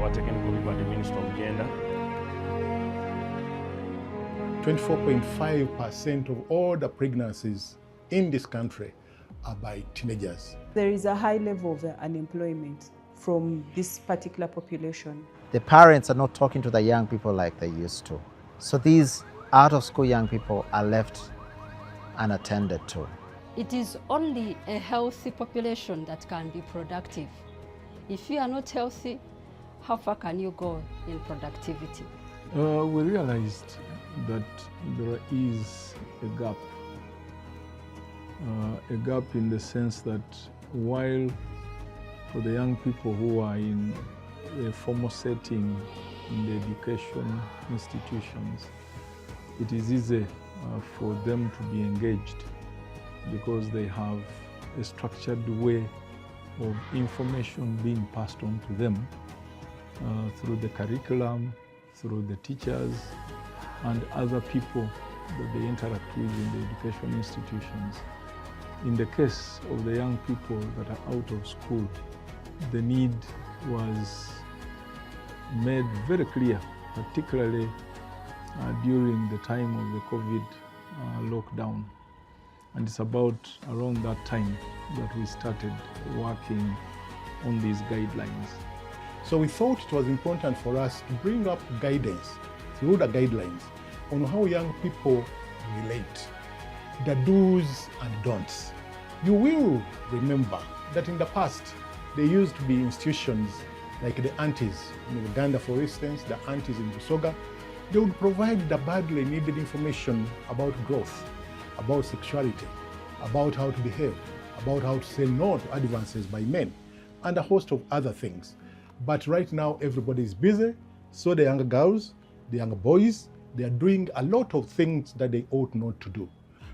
our technical people at the Ministry of Gender. 24.5% of all the pregnancies in this country are by teenagers. There is a high level of unemployment from this particular population. The parents are not talking to the young people like they used to. So these out-of-school young people are left unattended to. It is only a healthy population that can be productive. If you are not healthy, how far can you go in productivity? We realized that there is a gap in the sense that while for the young people who are in a formal setting in the education institutions, it is easy for them to be engaged because they have a structured way of information being passed on to them through the curriculum, through the teachers and other people that they interact with in the education institutions. In the case of the young people that are out of school, the need was made very clear, particularly during the time of the COVID lockdown. And it's about around that time that we started working on these guidelines. So we thought it was important for us to bring up guidance through the guidelines on how young people relate, the do's and don'ts. You will remember that in the past, there used to be institutions like the aunties in Uganda, for instance, the aunties in Busoga. They would provide the badly needed information about growth, about sexuality, about how to behave, about how to say no to advances by men, and a host of other things. But right now, everybody is busy, so the younger girls, the younger boys, they are doing a lot of things that they ought not to do.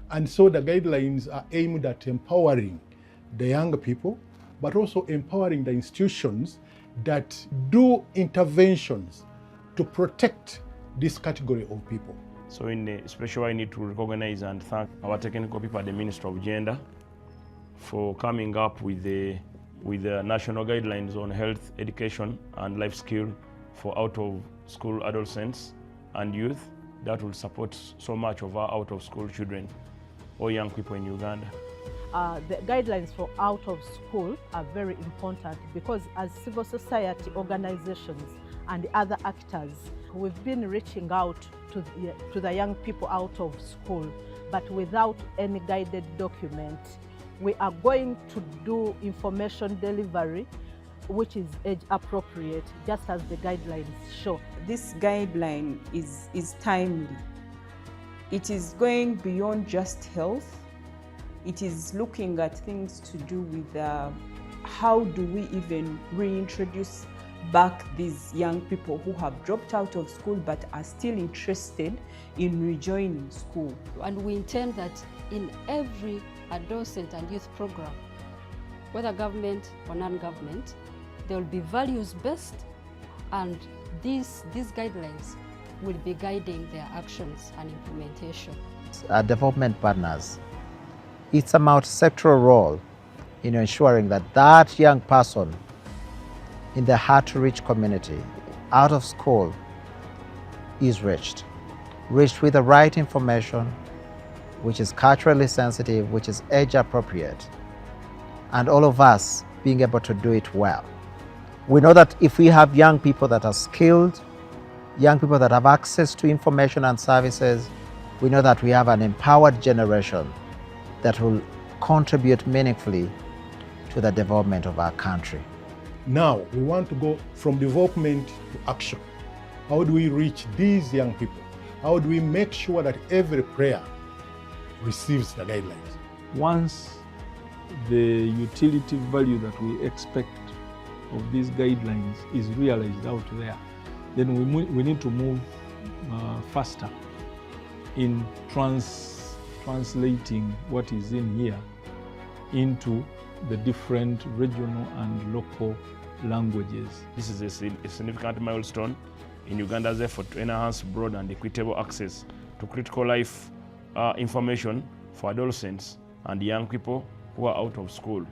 And so the guidelines are aimed at empowering the younger people, but also empowering the institutions that do interventions to protect this category of people. So in the special, I need to recognize and thank our technical people at the Ministry of Gender for coming up with the national guidelines on health, education and life skill for out-of-school adolescents and youth that will support so much of our out-of-school children or young people in Uganda. The guidelines for out of school are very important because as civil society organizations and other actors, we've been reaching out to the young people out of school, but without any guided document. We are going to do information delivery which is age appropriate, just as the guidelines show. This guideline is timely. It is going beyond just health. It is looking at things to do with how do we even reintroduce back these young people who have dropped out of school but are still interested in rejoining school. And we intend that in every adolescent and youth program, whether government or non-government, there will be values-based, and these guidelines will be guiding their actions and implementation. Our development partners, it's a multi-sectoral role in ensuring that that young person in the hard-to-reach community, out of school, is reached with the right information, which is culturally sensitive, which is age-appropriate, and all of us being able to do it well. We know that if we have young people that are skilled, young people that have access to information and services, we know that we have an empowered generation that will contribute meaningfully to the development of our country. Now, we want to go from development to action. How do we reach these young people? How do we make sure that every prayer receives the guidelines? Once the utility value that we expect of these guidelines is realized out there, then we need to move faster in translating what is in here into the different regional and local languages. This is a significant milestone in Uganda's effort to enhance broad and equitable access to critical life information for adolescents and young people who are out of school.